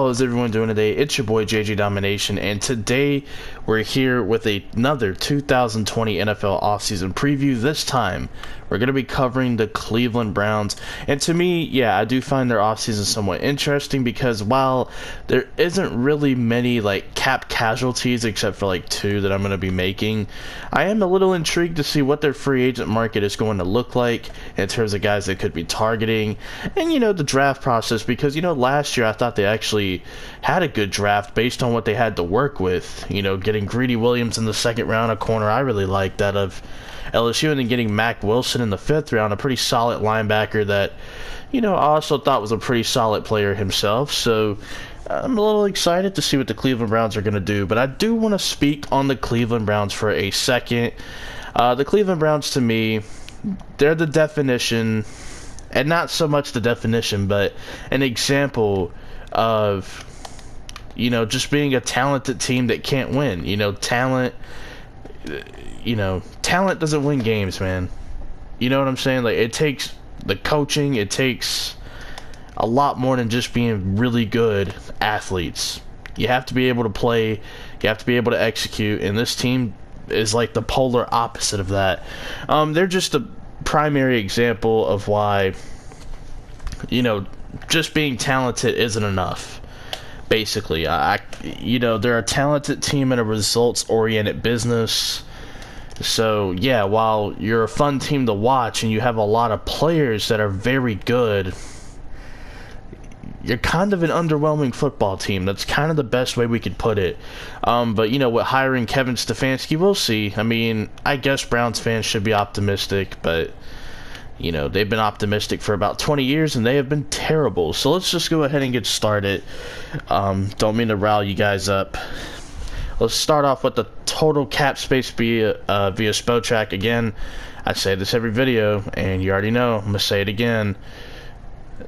How is everyone doing today? It's your boy JJ Domination, and today we're here with another 2020 NFL offseason preview. This time we're going to be covering the Cleveland Browns, and to me, yeah, I do find their offseason somewhat interesting because while there isn't really many like cap casualties except for like two that I'm going to be making, I am a little intrigued to see what their free agent market is going to look like in terms of guys they could be targeting, and the draft process, because last year I thought they actually had a good draft based on what they had to work with. Getting Greedy Williams in the second round, a corner I really liked out of LSU, and then getting Mack Wilson in the fifth round, a pretty solid linebacker that I also thought was a pretty solid player himself. So I'm a little excited to see what the Cleveland Browns are going to do, but I do want to speak on the Cleveland Browns for a second. The Cleveland Browns, to me, they're the definition, and not so much the definition, but an example of just being a talented team that can't win. Talent doesn't win games, man. You know what I'm saying? Like, it takes the coaching, it takes a lot more than just being really good athletes. You have to be able to play, you have to be able to execute, and this team is like the polar opposite of that. They're just a primary example of why just being talented isn't enough. Basically, they're a talented team in a results-oriented business. So, yeah, while you're a fun team to watch and you have a lot of players that are very good, you're kind of an underwhelming football team. That's kind of the best way we could put it. But, with hiring Kevin Stefanski, we'll see. I mean, I guess Browns fans should be optimistic, but they've been optimistic for about 20 years, and they have been terrible. So let's just go ahead and get started. Don't mean to rile you guys up. Let's start off with the total cap space via Spotrac. Again, I say this every video, and you already know, I'm going to say it again.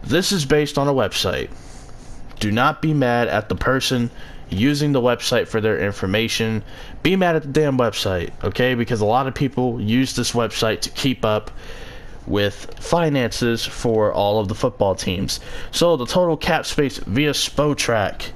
This is based on a website. Do not be mad at the person using the website for their information. Be mad at the damn website, okay? Because a lot of people use this website to keep up with finances for all of the football teams. So the total cap space via Spotrac,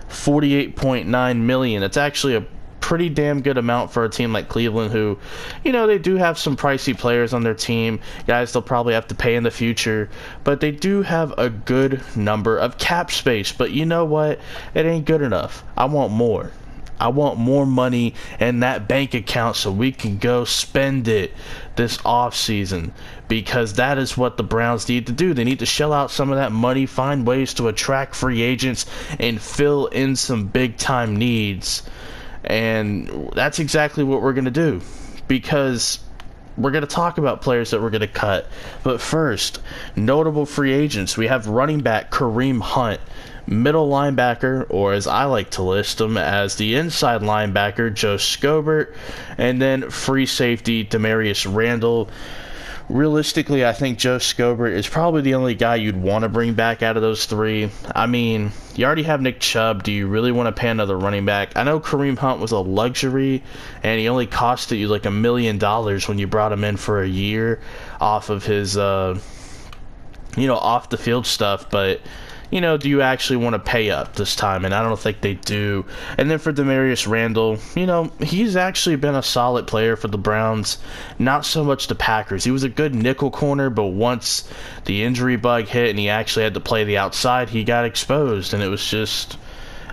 $48.9 million. It's actually a pretty damn good amount for a team like Cleveland, who they do have some pricey players on their team, guys they'll probably have to pay in the future, but they do have a good number of cap space. But you know what, it ain't good enough. I want more. I want more money in that bank account so we can go spend it this offseason, because that is what the Browns need to do. They need to shell out some of that money, find ways to attract free agents, and fill in some big-time needs. And that's exactly what we're going to do, because we're going to talk about players that we're going to cut. But first, notable free agents. We have running back Kareem Hunt, middle linebacker, or as I like to list them as the inside linebacker, Joe Scobert, and then free safety Demarius Randall. Realistically, I think Joe Scobert is probably the only guy you'd want to bring back out of those three. I mean, you already have Nick Chubb. Do you really want to pay another running back? I know Kareem Hunt was a luxury, and he only costed you like $1 million when you brought him in for a year off of his, off the field stuff, but do you actually want to pay up this time? And I don't think they do. And then for Demarius Randall, he's actually been a solid player for the Browns, not so much the Packers. He was a good nickel corner, but once the injury bug hit and he actually had to play the outside, he got exposed, and it was just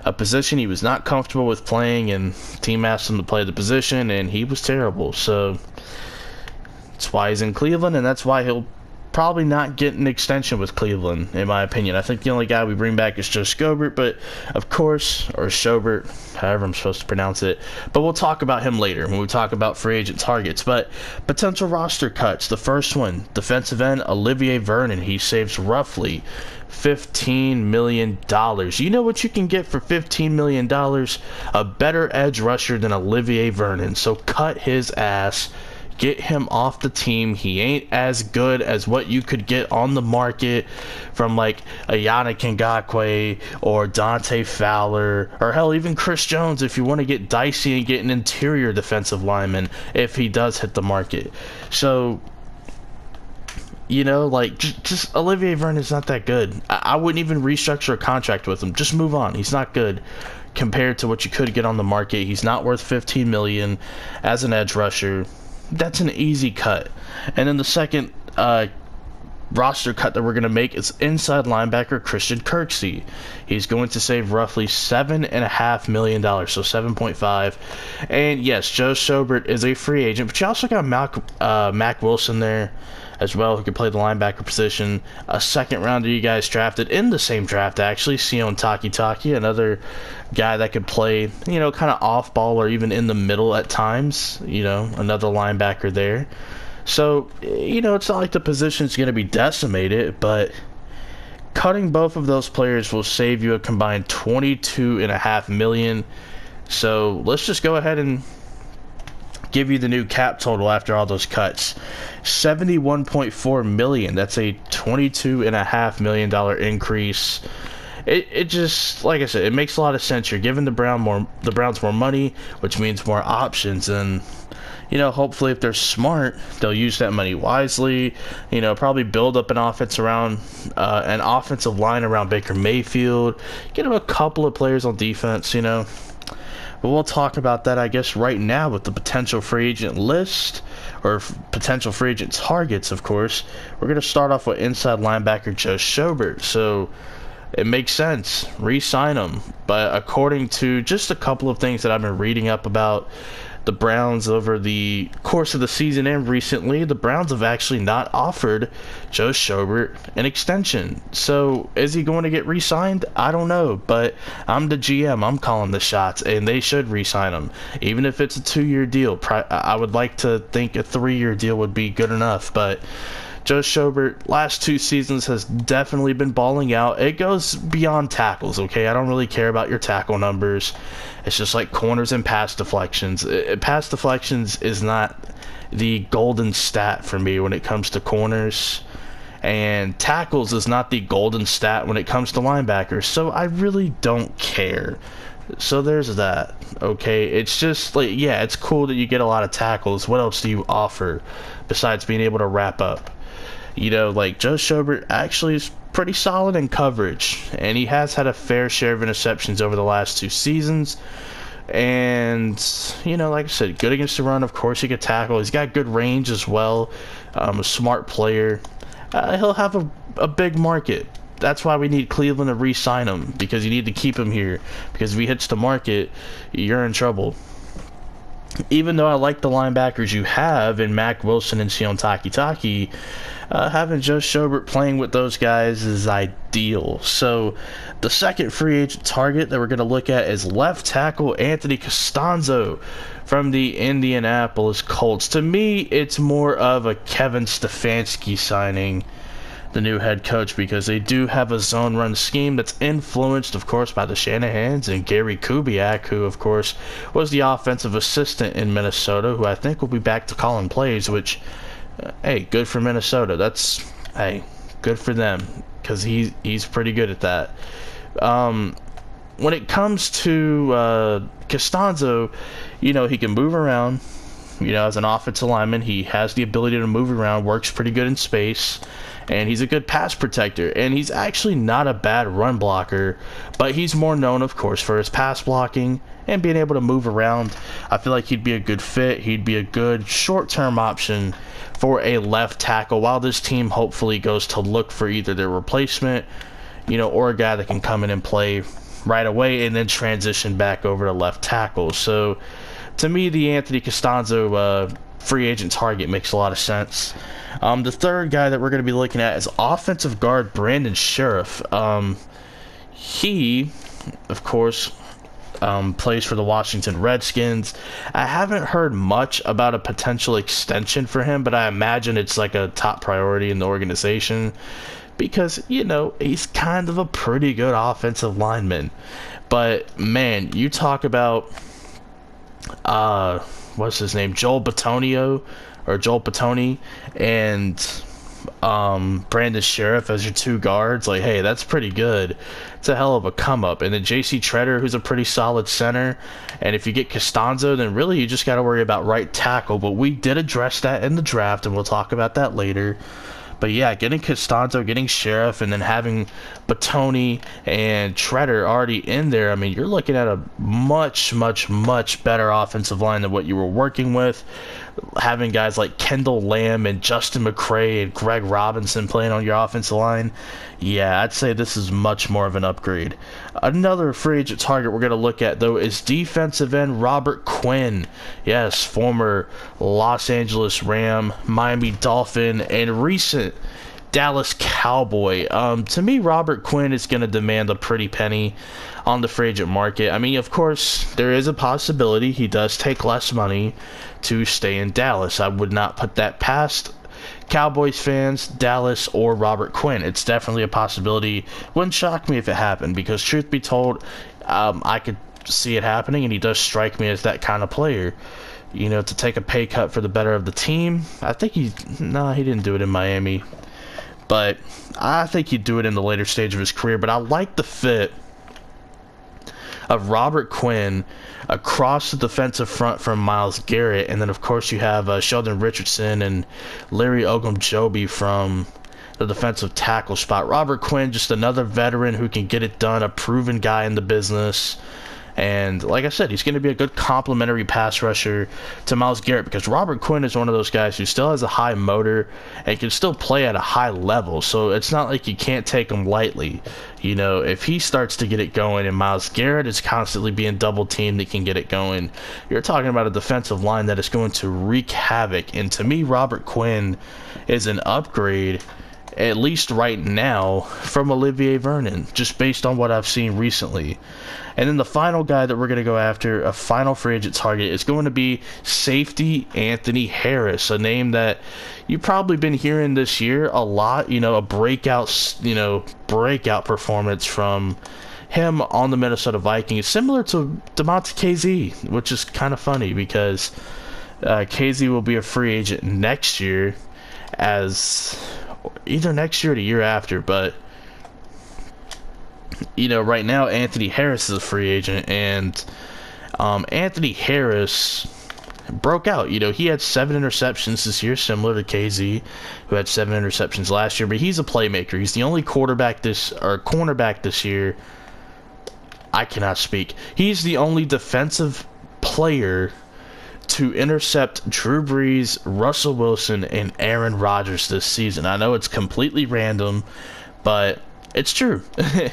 a position he was not comfortable with playing, and the team asked him to play the position, and he was terrible. So that's why he's in Cleveland, and that's why he'll probably not get an extension with Cleveland, in my opinion. I think the only guy we bring back is Joe Scobert, but of course, or Schobert, however I'm supposed to pronounce it. But we'll talk about him later when we talk about free agent targets. But potential roster cuts. The first one, defensive end Olivier Vernon. He saves roughly $15 million. You know what you can get for $15 million? A better edge rusher than Olivier Vernon. So cut his ass. Get him off the team. He ain't as good as what you could get on the market from like a Yannick Ngakoue or Dante Fowler, or hell, even Chris Jones if you want to get dicey and get an interior defensive lineman if he does hit the market. So You know, like, just Olivier Vernon's not that good. I wouldn't even restructure a contract with him. Just move on. He's not good compared to what you could get on the market. He's not worth $15 million as an edge rusher. That's an easy cut. And then the second roster cut that we're going to make is inside linebacker Christian Kirksey. He's going to save roughly $7.5 million, so 7.5. And yes, Joe Schobert is a free agent, but you also got Mac Wilson there as well, who can play the linebacker position. A second rounder you guys drafted in the same draft, actually, Sion Takitaki, another guy that could play, you know, kind of off ball or even in the middle at times, you know, another linebacker there. So, you know, it's not like the position's going to be decimated, but cutting both of those players will save you a combined $22.5 million. So let's just go ahead and give you the new cap total after all those cuts. $71.4 million. That's a $22.5 million increase. It just, like I said, it makes a lot of sense. You're giving the Browns more money, which means more options, and you know, hopefully if they're smart, they'll use that money wisely. You know, probably build up an offensive line around Baker Mayfield. Get him a couple of players on defense, you know. But we'll talk about that, I guess, right now with the potential free agent list, or potential free agent targets, of course. We're going to start off with inside linebacker Joe Schobert. So it makes sense. Re-sign him. But according to just a couple of things that I've been reading up about the Browns over the course of the season and recently, the Browns have actually not offered Joe Schobert an extension. So is he going to get re-signed? I don't know, but I'm the GM. I'm calling the shots, and they should re-sign him. Even if it's a 2-year deal, I would like to think a 3-year deal would be good enough, but Joe Schobert, last 2 seasons, has definitely been balling out. It goes beyond tackles, okay? I don't really care about your tackle numbers. It's just like corners and pass deflections. Pass deflections is not the golden stat for me when it comes to corners. And tackles is not the golden stat when it comes to linebackers. So I really don't care. So there's that, okay? It's just like, yeah, it's cool that you get a lot of tackles. What else do you offer besides being able to wrap up? You know, like Joe Schobert actually is pretty solid in coverage, and he has had a fair share of interceptions over the last 2 seasons. And, you know, like I said, good against the run. Of course, he can tackle. He's got good range as well. A smart player. He'll have a big market. That's why we need Cleveland to re-sign him, because you need to keep him here. Because if he hits the market, you're in trouble. Even though I like the linebackers you have in Mac Wilson and Sion Takitaki, having Joe Schobert playing with those guys is ideal. So the second free agent target that we're going to look at is left tackle Anthony Costanzo from the Indianapolis Colts. To me, it's more of a Kevin Stefanski signing, the new head coach, because they do have a zone run scheme that's influenced, of course, by the Shanahans and Gary Kubiak, who, of course, was the offensive assistant in Minnesota, who I think will be back to calling plays, which, hey, good for Minnesota. That's, hey, good for them, because he's pretty good at that. When it comes to Costanzo, you know, he can move around. You know, as an offensive lineman, he has the ability to move around, works pretty good in space, and he's a good pass protector. And he's actually not a bad run blocker, but he's more known, of course, for his pass blocking and being able to move around. I feel like he'd be a good fit. He'd be a good short-term option for a left tackle while this team hopefully goes to look for either their replacement, you know, or a guy that can come in and play right away and then transition back over to left tackle. So to me, the Anthony Costanzo free agent target makes a lot of sense. The third guy that we're going to be looking at is offensive guard Brandon Sheriff. He, of course, plays for the Washington Redskins. I haven't heard much about a potential extension for him, but I imagine it's like a top priority in the organization because, you know, he's kind of a pretty good offensive lineman. But, man, you talk about what's his name, Joel Bitonio and Brandon Sheriff as your 2 guards. Like, hey, that's pretty good. It's a hell of a come up. And then JC Treader, who's a pretty solid center. And if you get Costanzo, then really you just got to worry about right tackle. But we did address that in the draft, and we'll talk about that later. But yeah, getting Costanzo, getting Sheriff, and then having Batoni and Treader already in there, I mean, you're looking at a much, much, much better offensive line than what you were working with. Having guys like Kendall Lamb and Justin McCray and Greg Robinson playing on your offensive line, yeah, I'd say this is much more of an upgrade. Another free agent target we're going to look at, though, is defensive end Robert Quinn. Yes, former Los Angeles Ram, Miami Dolphin, and recent Dallas Cowboy. To me, Robert Quinn is going to demand a pretty penny on the free agent market. I mean, of course, there is a possibility he does take less money to stay in Dallas. I would not put that past Cowboys fans, Dallas, or Robert Quinn. It's definitely a possibility. Wouldn't shock me if it happened, because truth be told, I could see it happening, and he does strike me as that kind of player. You know, to take a pay cut for the better of the team. I think he didn't do it in Miami, but I think he'd do it in the later stage of his career. But I like the fit of Robert Quinn across the defensive front from Myles Garrett, and then of course you have Sheldon Richardson and Larry Ogunjobi from the defensive tackle spot. Robert Quinn, just another veteran who can get it done, a proven guy in the business. And like I said, he's going to be a good complementary pass rusher to Myles Garrett, because Robert Quinn is one of those guys who still has a high motor and can still play at a high level. So it's not like you can't take him lightly. You know, if he starts to get it going and Myles Garrett is constantly being double teamed, that can get it going, you're talking about a defensive line that is going to wreak havoc. And to me, Robert Quinn is an upgrade, at least right now, from Olivier Vernon, just based on what I've seen recently. And then the final guy that we're going to go after, a final free agent target, is going to be safety Anthony Harris, a name that you've probably been hearing this year a lot. You know, a breakout performance from him on the Minnesota Vikings, similar to DeMonte KZ, which is kind of funny because KZ will be a free agent next year, as either next year or the year after, but you know, right now Anthony Harris is a free agent, and Anthony Harris broke out. You know, he had 7 interceptions this year, similar to KZ, who had 7 interceptions last year, but he's a playmaker. He's the only cornerback this year. I cannot speak. He's the only defensive player to intercept Drew Brees, Russell Wilson, and Aaron Rodgers this season. I know it's completely random, but it's true.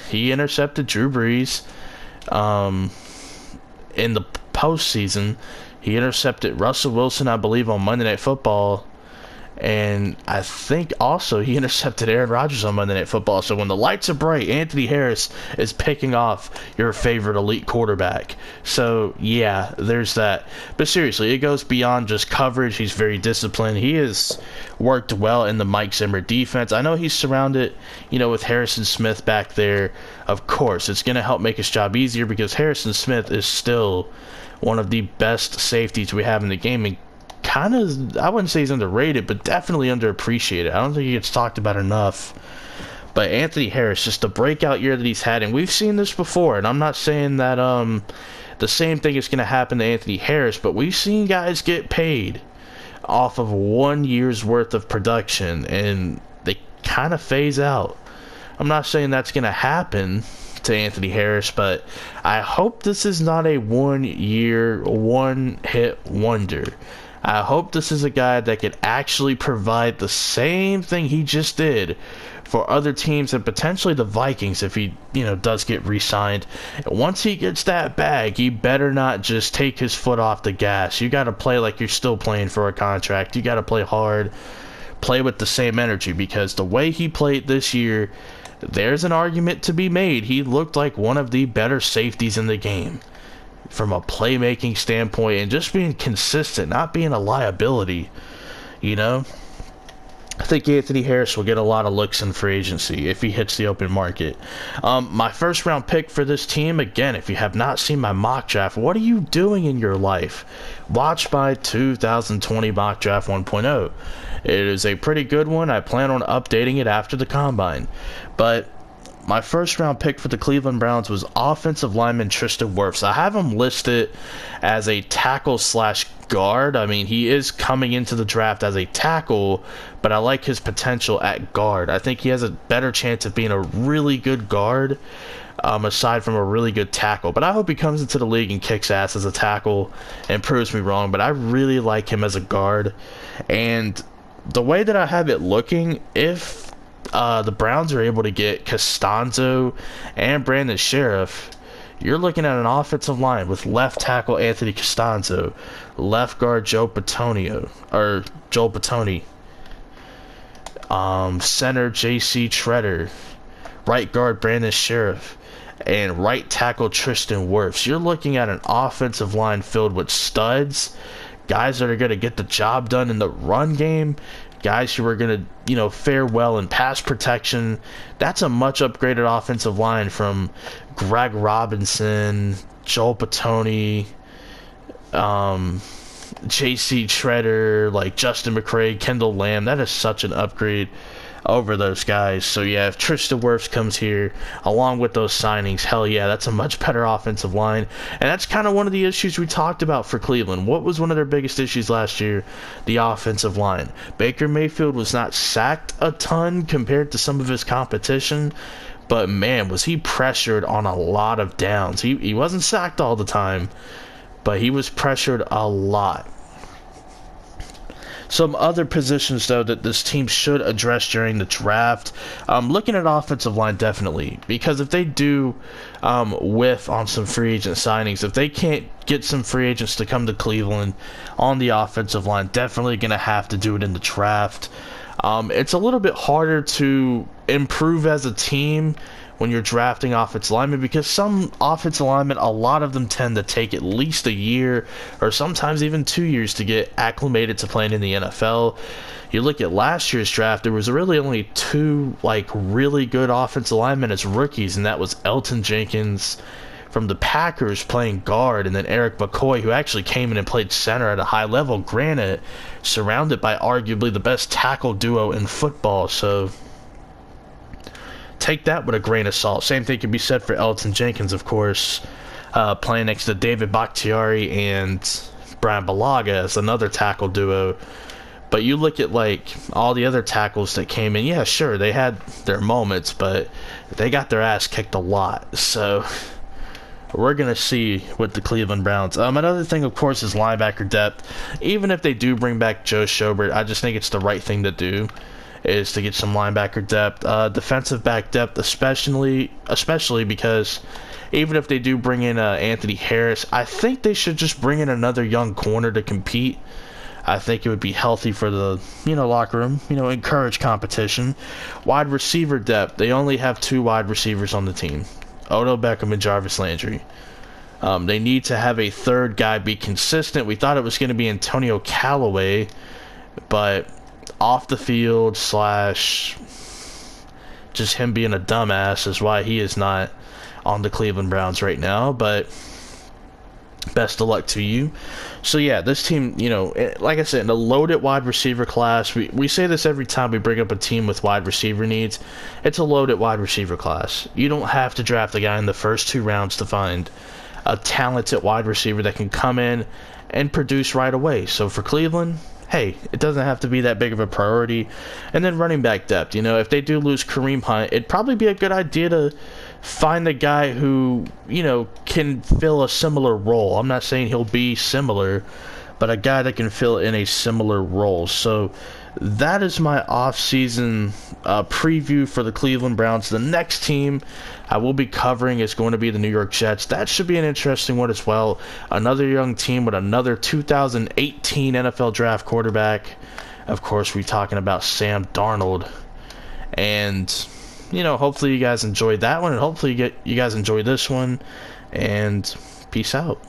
He intercepted Drew Brees in the postseason. He intercepted Russell Wilson, I believe, on Monday Night Football. And I think also he intercepted Aaron Rodgers on Monday Night Football. So when the lights are bright, Anthony Harris is picking off your favorite elite quarterback. So yeah, there's that. But seriously, it goes beyond just coverage. He's very disciplined. He has worked well in the Mike Zimmer defense. I know he's surrounded, you know, with Harrison Smith back there. Of course, it's going to help make his job easier, because Harrison Smith is still one of the best safeties we have in the game, and kind of, I wouldn't say he's underrated, but definitely underappreciated. I don't think he gets talked about enough. But Anthony Harris, just the breakout year that he's had, and we've seen this before, and I'm not saying that the same thing is going to happen to Anthony Harris, but we've seen guys get paid off of 1 year's worth of production, and they kind of phase out. I'm not saying that's going to happen to Anthony Harris, but I hope this is not a 1 year, one hit wonder. I hope this is a guy that could actually provide the same thing he just did for other teams, and potentially the Vikings if he, you know, does get re-signed. Once he gets that bag, he better not just take his foot off the gas. You got to play like you're still playing for a contract. You got to play hard, play with the same energy, because the way he played this year, there's an argument to be made. He looked like one of the better safeties in the game from a playmaking standpoint, and just being consistent, not being a liability, you know. I think Anthony Harris will get a lot of looks in free agency if he hits the open market. My first round pick for this team, again, if you have not seen my mock draft, what are you doing in your life? Watch my 2020 mock draft 1.0. It is a pretty good one. I plan on updating it after the combine. But my first round pick for the Cleveland Browns was offensive lineman Tristan Wirfs. I have him listed as a tackle slash guard. I mean, he is coming into the draft as a tackle, but I like his potential at guard. I think he has a better chance of being a really good guard, aside from a really good tackle. But I hope he comes into the league and kicks ass as a tackle and proves me wrong. But I really like him as a guard. And the way that I have it looking, if the Browns are able to get Costanzo and Brandon Sheriff, you're looking at an offensive line with left tackle Anthony Costanzo, left guard Joe Patonio, center J.C. Treader, right guard Brandon Sheriff, and right tackle Tristan Wirfs. You're looking at an offensive line filled with studs, guys that are going to get the job done in the run game, guys who are going to, fare well in pass protection. That's a much upgraded offensive line from Greg Robinson, Joel Patoni, J.C. Treader, like Justin McCray, Kendall Lamb. That is such an upgrade over those guys. So yeah, if Tristan Wirfs comes here along with those signings, hell yeah, that's a much better offensive line. And that's kind of one of the issues we talked about for Cleveland. What was one of their biggest issues last year? The offensive line. Baker Mayfield was not sacked a ton compared to some of his competition, but man, was he pressured on a lot of downs. He wasn't sacked all the time, but he was pressured a lot. Some other positions, though, that this team should address during the draft. Looking at offensive line, definitely. Because if they do whiff on some free agent signings, if they can't get some free agents to come to Cleveland on the offensive line, definitely going to have to do it in the draft. It's a little bit harder to improve as a team when you're drafting offensive linemen, because some offensive linemen, a lot of them tend to take at least a year or sometimes even 2 years to get acclimated to playing in the NFL. You look at last year's draft, there was really only two really good offensive linemen as rookies, and that was Elton Jenkins from the Packers playing guard, and then Eric McCoy, who actually came in and played center at a high level, granted surrounded by arguably the best tackle duo in football. So take that with a grain of salt. Same thing can be said for Elton Jenkins, of course, playing next to David Bakhtiari and Brian Bulaga as another tackle duo. But you look at all the other tackles that came in, yeah, sure, they had their moments, but they got their ass kicked a lot. So we're going to see with the Cleveland Browns. Another thing, of course, is linebacker depth. Even if they do bring back Joe Schobert, I just think it's the right thing to do, is to get some linebacker depth, defensive back depth, especially because even if they do bring in Anthony Harris, I think they should just bring in another young corner to compete. I think it would be healthy for the locker room, encourage competition. Wide receiver depth, they only have two wide receivers on the team, Odell Beckham and Jarvis Landry. They need to have a third guy be consistent. We thought it was going to be Antonio Callaway, but off the field / just him being a dumbass is why he is not on the Cleveland Browns right now. But best of luck to you. So yeah, this team, like I said, in a loaded wide receiver class, we say this every time we bring up a team with wide receiver needs. It's a loaded wide receiver class. You don't have to draft a guy in the first 2 rounds to find a talented wide receiver that can come in and produce right away. So for Cleveland, hey, it doesn't have to be that big of a priority. And then running back depth, if they do lose Kareem Hunt, it'd probably be a good idea to find a guy who, can fill a similar role. I'm not saying he'll be similar, but a guy that can fill in a similar role. So that is my off-season preview for the Cleveland Browns. The next team I will be covering is going to be the New York Jets. That should be an interesting one as well. Another young team with another 2018 NFL Draft quarterback. Of course, we're talking about Sam Darnold. And hopefully you guys enjoyed that one, and hopefully you guys enjoy this one. And peace out.